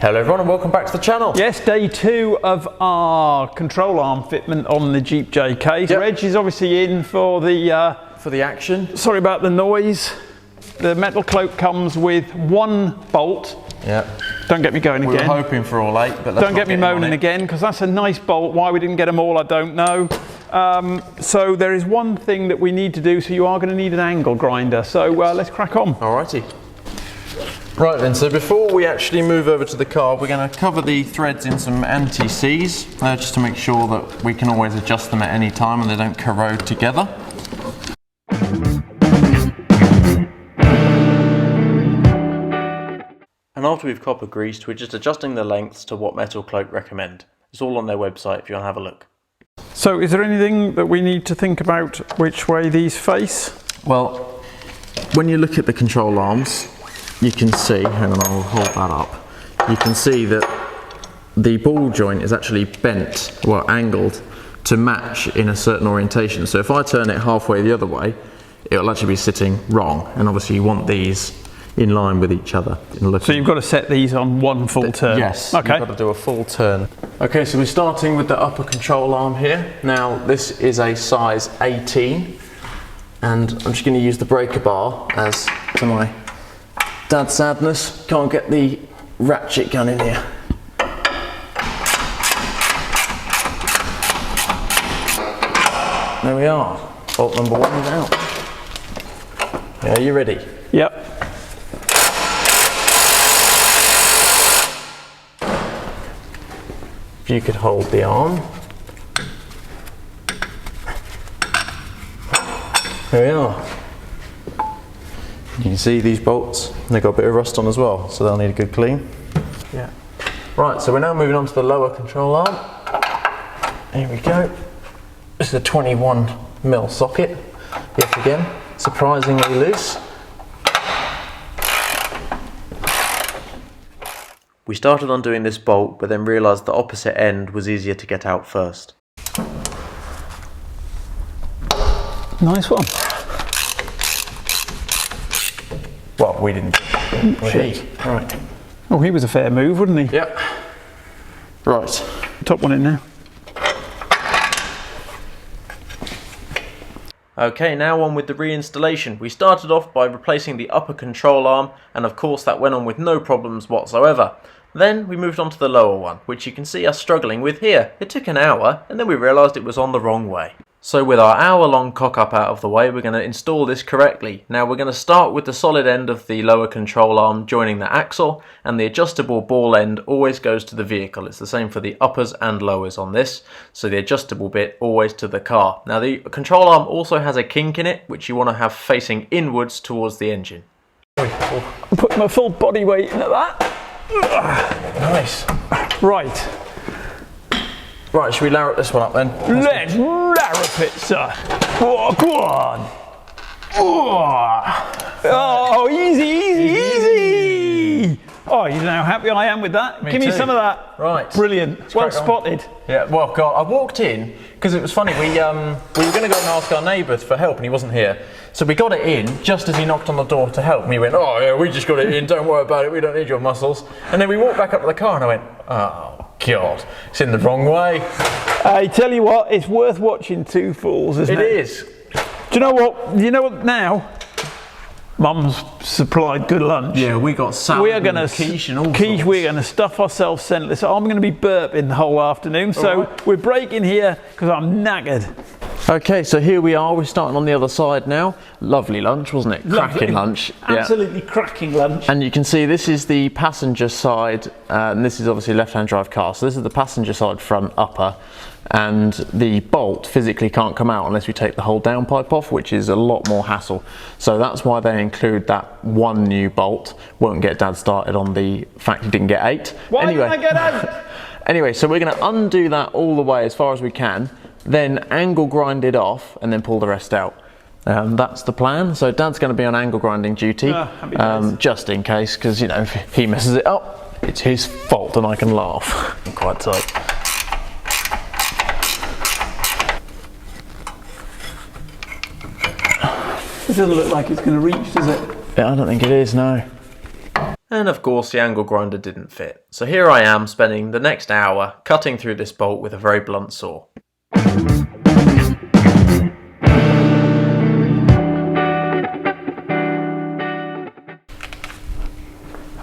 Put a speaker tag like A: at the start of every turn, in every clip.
A: Hello everyone and welcome back to the channel.
B: Yes, day 2 of our control arm fitment on the Jeep JK.
A: Yep.
B: Reg is obviously in for the
A: action.
B: Sorry about the noise. The Metalcloak comes with 1 bolt.
A: Yeah.
B: Don't get me going again.
A: We were hoping for all 8, but
B: don't get me moaning again, because that's a nice bolt. Why we didn't get them all, I don't know. So there is one thing that we need to do, so you are going to need an angle grinder. So let's crack on.
A: Alrighty. Right then, so before we actually move over to the car, we're going to cover the threads in some anti-seize, just to make sure that we can always adjust them at any time and they don't corrode together. And after we've copper greased, we're just adjusting the lengths to what Metalcloak recommend. It's all on their website if you want to have a look.
B: So is there anything that we need to think about which way these face?
A: Well, when you look at the control arms, you can see, hang on, I'll hold that up. You can see that the ball joint is actually bent, well, angled to match in a certain orientation. So if I turn it halfway the other way, it'll actually be sitting wrong. And obviously you want these in line with each other. So
B: you've got to set these on 1 full turn?
A: Yes,
B: okay.
A: You've got to do a full turn. Okay, so we're starting with the upper control arm here. Now, this is a size 18, and I'm just going to use the breaker bar as to my dad's sadness. Can't get the ratchet gun in here. There we are. Bolt number 1 is out. Yeah, you ready?
B: Yep.
A: If you could hold the arm. There we are. You can see these bolts, they've got a bit of rust on as well, so they'll need a good clean. Yeah. Right, so we're now moving on to the lower control arm. Here we go. This is a 21mm socket, yet again, surprisingly loose. We started on doing this bolt, but then realised the opposite end was easier to get out first.
B: Nice one.
A: Well, we didn't. Shit. Right.
B: Oh, he was a fair move, wasn't he?
A: Yep. Right.
B: Top one in now.
A: Okay, now on with the reinstallation. We started off by replacing the upper control arm, and of course that went on with no problems whatsoever. Then we moved on to the lower one, which you can see us struggling with here. It took an hour, and then we realised it was on the wrong way. So with our hour-long cock-up out of the way, we're going to install this correctly. Now we're going to start with the solid end of the lower control arm joining the axle, and the adjustable ball end always goes to the vehicle. It's the same for the uppers and lowers on this, so the adjustable bit always to the car. Now the control arm also has a kink in it, which you want to have facing inwards towards the engine.
B: I'm putting my full body weight into that.
A: Nice.
B: Right.
A: Right, should we larrup this one up then?
B: Let's larrup it, sir. Oh, go on. Oh, easy, easy, easy. Oh, you know how happy I am with that? Give me some of that.
A: Right.
B: Brilliant. Well spotted.
A: Yeah, well, God, I walked in, because it was funny, we were going to go and ask our neighbour for help, and he wasn't here. So we got it in, just as he knocked on the door to help, and he went, oh yeah, we just got it in, don't worry about it, we don't need your muscles. And then we walked back up to the car, and I went, oh, God, it's in the wrong way.
B: I tell you what, it's worth watching Two Fools, isn't it?
A: It is.
B: Do you know what? You know what now? Mum's supplied good lunch.
A: Yeah, we got salad,
B: we are gonna
A: quiche and all
B: quiche, we're going to stuff ourselves scentless. I'm going to be burping the whole afternoon, so we're breaking here because I'm knackered.
A: Okay, so here we are, we're starting on the other side now. Lovely lunch, wasn't it? Cracking lunch.
B: Absolutely cracking lunch.
A: And you can see this is the passenger side, and this is obviously left-hand drive car, so this is the passenger side front upper, and the bolt physically can't come out unless we take the whole downpipe off, which is a lot more hassle. So that's why they include that 1 new bolt. Won't get Dad started on the fact he didn't get 8.
B: Why didn't I get 8?
A: Anyway, so we're going to undo that all the way as far as we can, then angle grind it off and then pull the rest out. That's the plan. So Dad's going to be on angle grinding duty, just in case, because you know, if he messes it up, it's his fault and I can laugh. I'm quite tight.
B: It doesn't look like it's going to reach, does it?
A: Yeah, I don't think it is, no. And of course the angle grinder didn't fit. So here I am spending the next hour cutting through this bolt with a very blunt saw.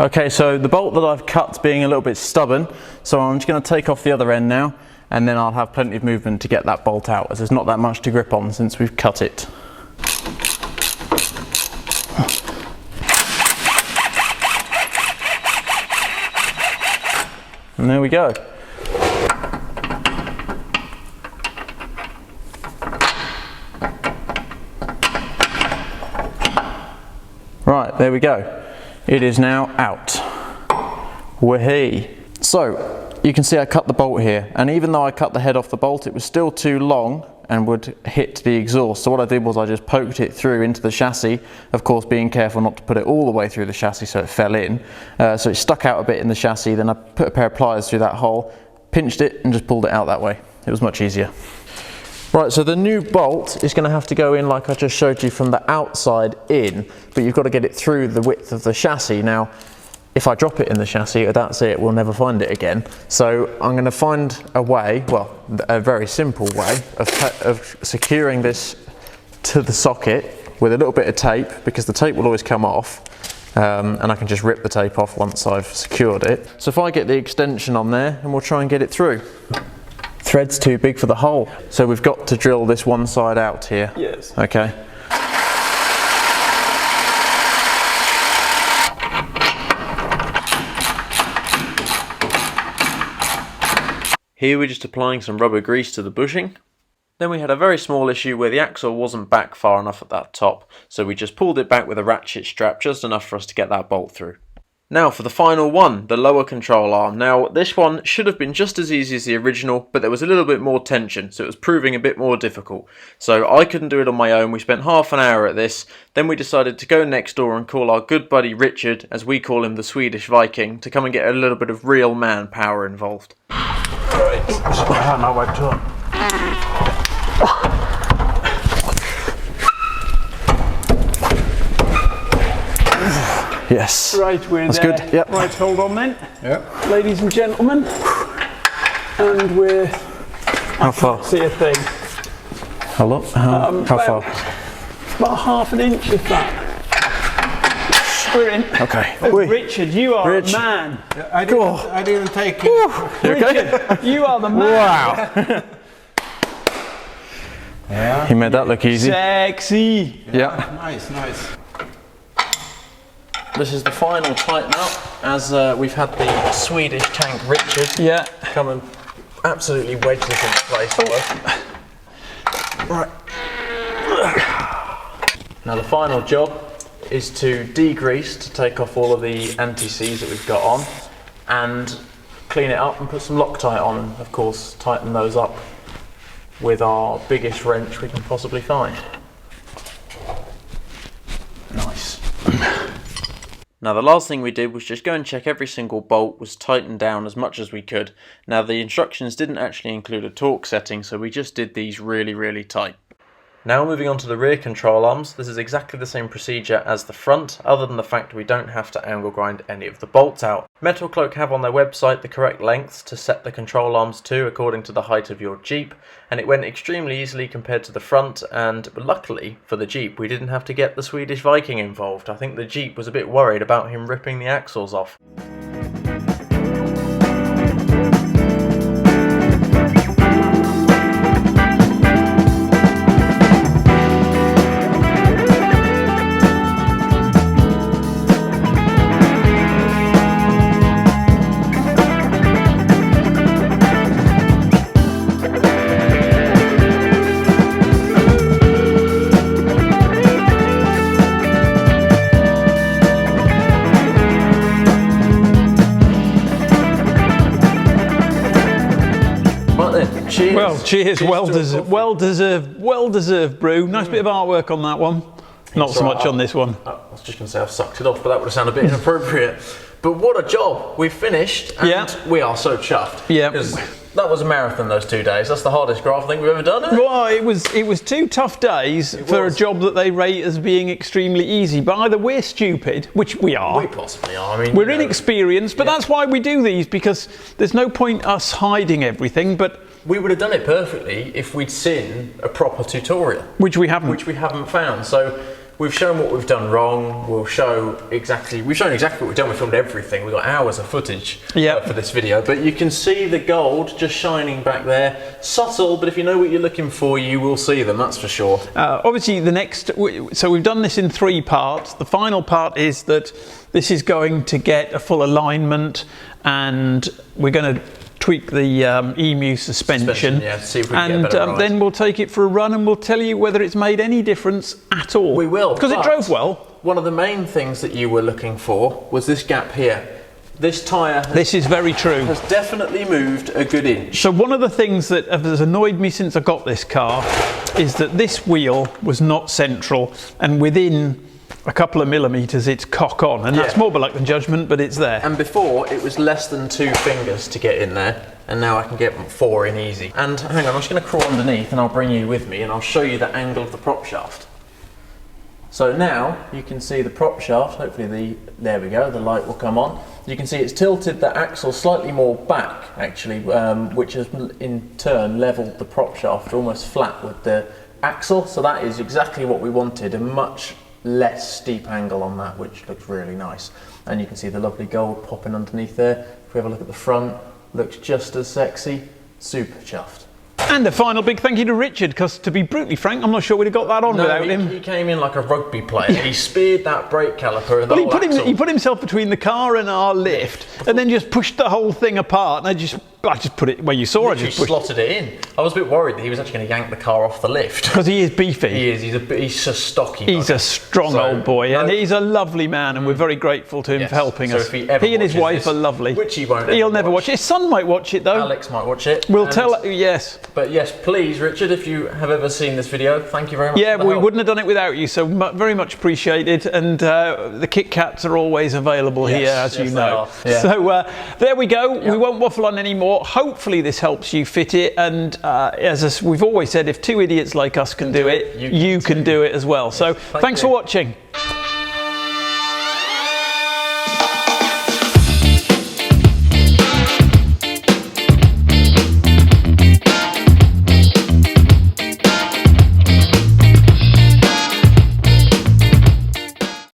C: Okay, so the bolt that I've cut's being a little bit stubborn, so I'm just going to take off the other end now, and then I'll have plenty of movement to get that bolt out, as there's not that much to grip on since we've cut it. And there we go. Right, there we go. It is now out. Wahee. So, you can see I cut the bolt here, and even though I cut the head off the bolt, it was still too long and would hit the exhaust. So what I did was I just poked it through into the chassis, of course being careful not to put it all the way through the chassis so it fell in. So it stuck out a bit in the chassis, then I put a pair of pliers through that hole, pinched it and just pulled it out that way. It was much easier. Right, so the new bolt is going to have to go in like I just showed you from the outside in, but you've got to get it through the width of the chassis. Now, if I drop it in the chassis, that's it, we'll never find it again. So I'm going to find a way, well, a very simple way of securing this to the socket with a little bit of tape, because the tape will always come off, and I can just rip the tape off once I've secured it. So if I get the extension on there, and we'll try and get it through. Thread's too big for the hole, so we've got to drill this one side out here.
B: Yes.
C: Okay.
A: Here we're just applying some rubber grease to the bushing. Then we had a very small issue where the axle wasn't back far enough at that top, so we just pulled it back with a ratchet strap just enough for us to get that bolt through. Now for the final one, the lower control arm. Now this one should have been just as easy as the original, but there was a little bit more tension, so it was proving a bit more difficult. So I couldn't do it on my own. We spent half an hour at this, then we decided to go next door and call our good buddy Richard, as we call him the Swedish Viking, to come and get a little bit of real man power involved.
D: Right. Now I turn.
C: Yes.
B: Right, we're
C: That's
B: there.
C: good. Yep.
B: Right, hold on then.
D: Yep.
B: Ladies and gentlemen. And we're...
C: How far?
B: See a thing.
C: Hello? How far?
B: About half an inch if that. We're in.
C: Okay.
B: Oh, Richard, you are a man.
D: I didn't take it.
C: You okay?
B: Richard, you are the man.
C: Wow.
D: Yeah.
C: He made that look easy.
B: Sexy.
C: Yeah.
D: Nice.
A: This is the final tighten up, as we've had the Swedish tank Richard come and absolutely wedge this into place for us. Right. Now the final job is to degrease, to take off all of the anti-seize that we've got on, and clean it up and put some Loctite on, and of course tighten those up with our biggest wrench we can possibly find. Nice. Now the last thing we did was just go and check every single bolt was tightened down as much as we could. Now the instructions didn't actually include a torque setting, so we just did these really tight. Now moving on to the rear control arms, this is exactly the same procedure as the front, other than the fact we don't have to angle grind any of the bolts out. Metalcloak have on their website the correct lengths to set the control arms to according to the height of your Jeep, and it went extremely easily compared to the front, and luckily for the Jeep we didn't have to get the Swedish Viking involved. I think the Jeep was a bit worried about him ripping the axles off. Cheers.
B: Well, cheers. Well deserved brew. Nice bit of artwork on that one. Not so much on this one.
A: I was just going to say I've sucked it off, but that would have sounded a bit inappropriate. But what a job! We've finished, and we are so chuffed.
B: Yeah.
A: Because That was a marathon, those 2 days. That's the hardest graph I think we've ever done, isn't it?
B: Well, it was 2 tough days for a job that they rate as being extremely easy. But either we're stupid, which we are.
A: We possibly are. I mean,
B: we're inexperienced, but that's why we do these, because there's no point us hiding everything. But
A: we would have done it perfectly if we'd seen a proper tutorial.
B: Which we haven't.
A: Which we haven't found. So we've shown what we've done wrong. We've shown exactly what we've done. We filmed everything. We've got hours of footage for this video. But you can see the gold just shining back there. Subtle, but if you know what you're looking for, you will see them, that's for sure.
B: Obviously the next, so we've done this in 3 parts. The final part is that this is going to get a full alignment, and we're going to tweak the EMU suspension,
A: yeah, see if we can get a better ride.
B: Then we'll take it for a run and we'll tell you whether it's made any difference at all.
A: We will.
B: Because it drove well.
A: One of the main things that you were looking for was this gap here. This tyre
B: this is very true.
A: Has definitely moved a good inch.
B: So one of the things that has annoyed me since I got this car is that this wheel was not central, and within a couple of millimetres it's cock on, and that's more by luck than judgment, but it's there.
A: And before it was less than 2 fingers to get in there, and now I can get 4 in easy. And hang on, I'm just going to crawl underneath and I'll bring you with me and I'll show you the angle of the prop shaft. So now you can see the prop shaft, hopefully there we go, the light will come on. You can see it's tilted the axle slightly more back actually, which has in turn levelled the prop shaft almost flat with the axle. So that is exactly what we wanted, a much less steep angle on that, which looks really nice. And you can see the lovely gold popping underneath there. If we have a look at the front, looks just as sexy, super chuffed.
B: And a final big thank you to Richard, because to be brutally frank, I'm not sure we'd have got that on without him.
A: He came in like a rugby player. He speared that brake caliper and the whole axle.
B: He put himself between the car and our lift, and then just pushed the whole thing apart. And I just put it where you saw. I just
A: slotted it in. I was a bit worried that he was actually going to yank the car off the lift.
B: Because he is beefy.
A: He is. He's a stocky.
B: He's a strong old boy, and he's a lovely man, and we're very grateful to him for helping us.
A: He
B: and his wife are lovely.
A: Which he won't.
B: He'll never watch it. His son might watch it though.
A: Alex might watch it.
B: We'll tell. Yes.
A: But yes, please, Richard, if you have ever seen this video, thank you very much.
B: Yeah, we wouldn't have done it without you, so very much appreciated. And the Kit Kats are always available here, as you know. Yeah. So there we go. Yep. We won't waffle on anymore. Hopefully this helps you fit it. And as we've always said, if 2 idiots like us can do it, you can do it as well. So thanks for watching.